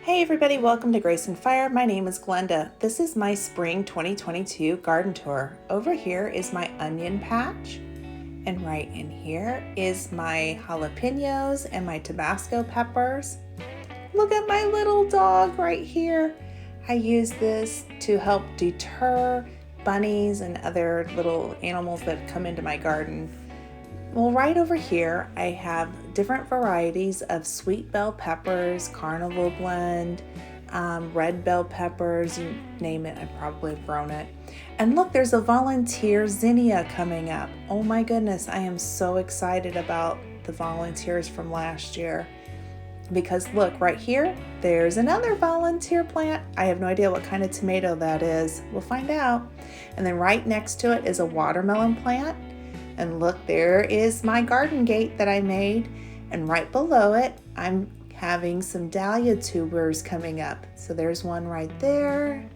Hey everybody, welcome to Grace and Fire. My name is Glenda. This is my spring 2022 garden tour. Over here is my onion patch, and right in here is my jalapenos and my Tabasco peppers. Look at my little dog right here. I use this to help deter bunnies and other little animals that come into my garden. Well, right over here, I have different varieties of sweet bell peppers, carnival blend, red bell peppers, you name it, I probably have grown it. And look, there's a volunteer zinnia coming up. Oh my goodness, I am so excited about the volunteers from last year. Because look, right here, there's another volunteer plant. I have no idea what kind of tomato that is. We'll find out. And then right next to it is a watermelon plant. And look, there is my garden gate that I made. And right below it, I'm having some dahlia tubers coming up. So there's one right there.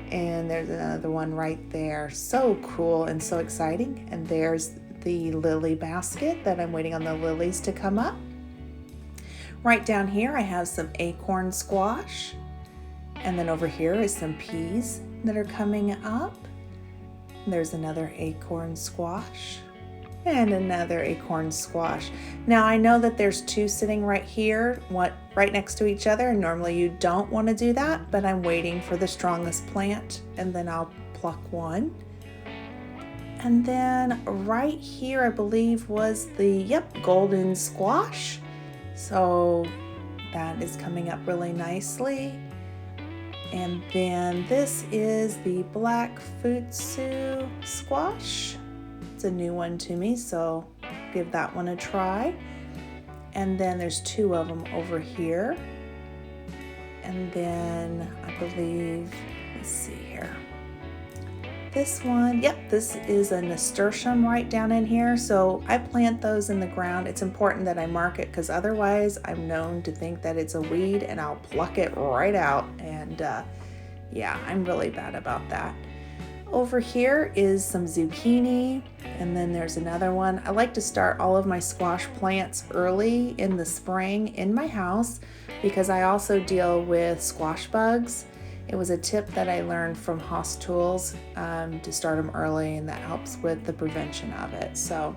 And there's another one right there. So cool and so exciting. And there's the lily basket that I'm waiting on the lilies to come up. Right down here, I have some acorn squash. And then over here is some peas that are coming up. There's another acorn squash and another acorn squash. Now I know that there's two sitting right here, right next to each other, and normally you don't want to do that, but I'm waiting for the strongest plant and then I'll pluck one. And then right here, I believe was the, golden squash. So that is coming up really nicely. And then this is the black Futsu squash. It's a new one to me, so give that one a try. And then there's two of them over here. And then I believe, let's see here. This one, this is a Nasturtium right down in here. So I plant those in the ground. It's important that I mark it because otherwise I'm known to think that it's a weed and I'll pluck it right out. And I'm really bad about that. Over here is some zucchini, and then there's another one. I like to start all of my squash plants early in the spring in my house because I also deal with squash bugs. It was a tip that I learned from Haas Tools to start them early, and that helps with the prevention of it. So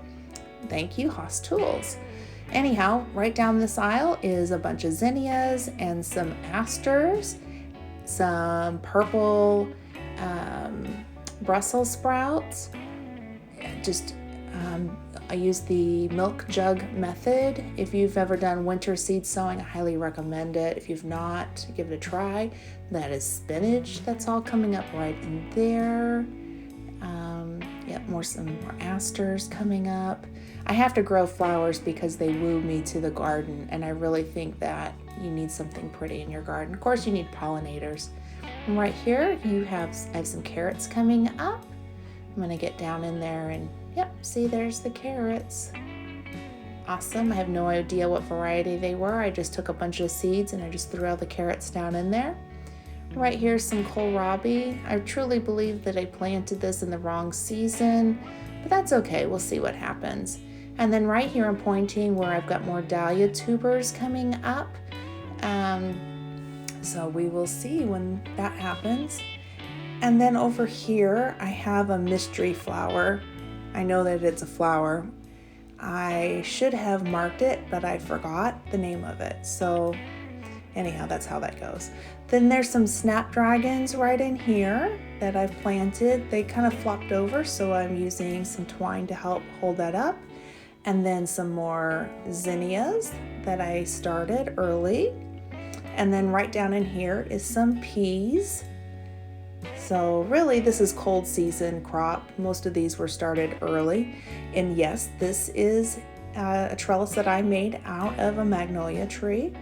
thank you, Haas Tools. Anyhow, right down this aisle is a bunch of zinnias and some asters, some purple Brussels sprouts. I use the milk jug method. If you've ever done winter seed sowing, I highly recommend it. If you've not, give it a try. That is spinach. That's all coming up right in there. Some more asters coming up. I have to grow flowers because they woo me to the garden, and I really think that you need something pretty in your garden. Of course, you need pollinators. And right here, I have some carrots coming up. I'm gonna get down in there and see, there's the carrots. Awesome. I have no idea what variety they were. I just took a bunch of seeds and I just threw all the carrots down in there. Right here's some kohlrabi. I truly believe that I planted this in the wrong season, but that's okay. We'll see what happens. And then right here I'm pointing where I've got more dahlia tubers coming up. So we will see when that happens. And then over here I have a mystery flower. I know that it's a flower. I should have marked it, but I forgot the name of it. So anyhow, that's how that goes. Then there's some snapdragons right in here that I've planted. They kind of flopped over, so I'm using some twine to help hold that up. And then some more zinnias that I started early. And then right down in here is some peas. So really, this is cold season crop. Most of these were started early. And yes, this is a trellis that I made out of a magnolia tree.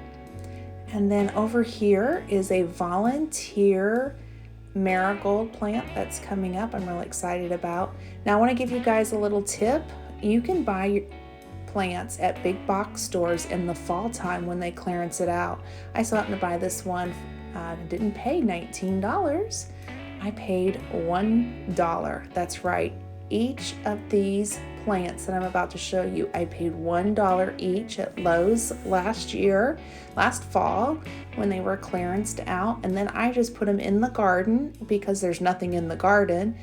And then over here is a volunteer marigold plant that's coming up. I'm really excited about. Now I want to give you guys a little tip. You can buy your plants at big box stores in the fall time when they clearance it out. I so happened to buy this one. Didn't pay $19. I paid $1. That's right. Each of these plants that I'm about to show you, I paid $1 each at Lowe's last fall when they were clearanced out. And then I just put them in the garden because there's nothing in the garden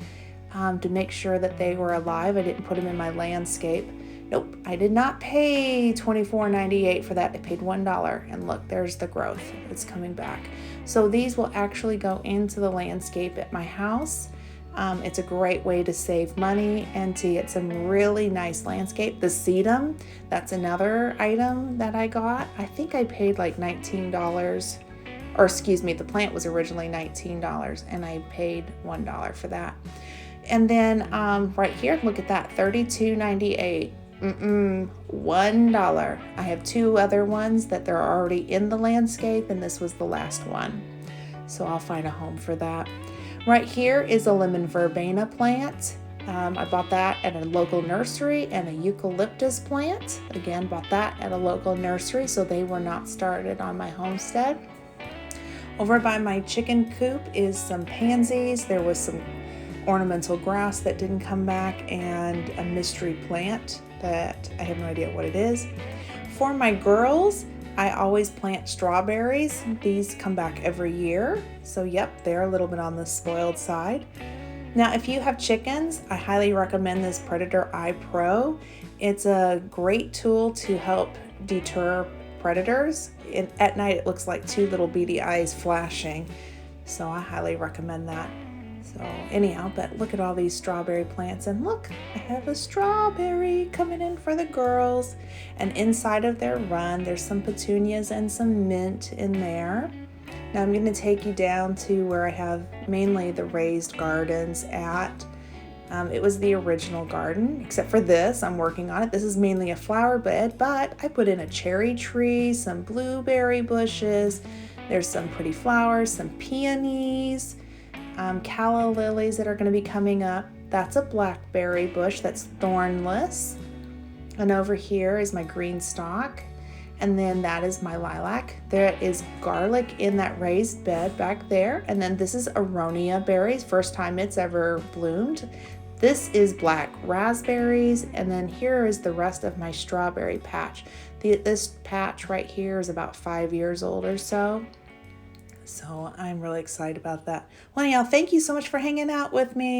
to make sure that they were alive. I didn't put them in my landscape. Nope, I did not pay $24.98 for that. I paid $1, and look, there's the growth. It's coming back. So these will actually go into the landscape at my house. It's a great way to save money and to get some really nice landscape. The sedum, that's another item that I got. I think I paid like $19, or excuse me, the plant was originally $19 and I paid $1 for that. And then right here, look at that, $32.98. $1. I have two other ones that they're already in the landscape, and this was the last one. So I'll find a home for that. Right here is a lemon verbena plant. I bought that at a local nursery, and a eucalyptus plant. Again, bought that at a local nursery, so they were not started on my homestead. Over by my chicken coop is some pansies. There was some ornamental grass that didn't come back, and a mystery plant that I have no idea what it is. For my girls, I always plant strawberries. These come back every year. So yep, they're a little bit on the spoiled side. Now, if you have chickens, I highly recommend this Predator Eye Pro. It's a great tool to help deter predators. At night, it looks like two little beady eyes flashing. So I highly recommend that. So anyhow, but look at all these strawberry plants, and look, I have a strawberry coming in for the girls. And inside of their run, there's some petunias and some mint in there. Now I'm going to take you down to where I have mainly the raised gardens at. It was the original garden, except for this, I'm working on it. This is mainly a flower bed, but I put in a cherry tree, some blueberry bushes. There's some pretty flowers, some peonies, calla lilies that are going to be coming up. That's a blackberry bush that's thornless. And over here is my green stalk. And then that is my lilac. There is garlic in that raised bed back there. And then this is aronia berries, first time it's ever bloomed. This is black raspberries. And then here is the rest of my strawberry patch. This patch right here is about 5 years old or so. So I'm really excited about that. Well, anyhow, thank you so much for hanging out with me.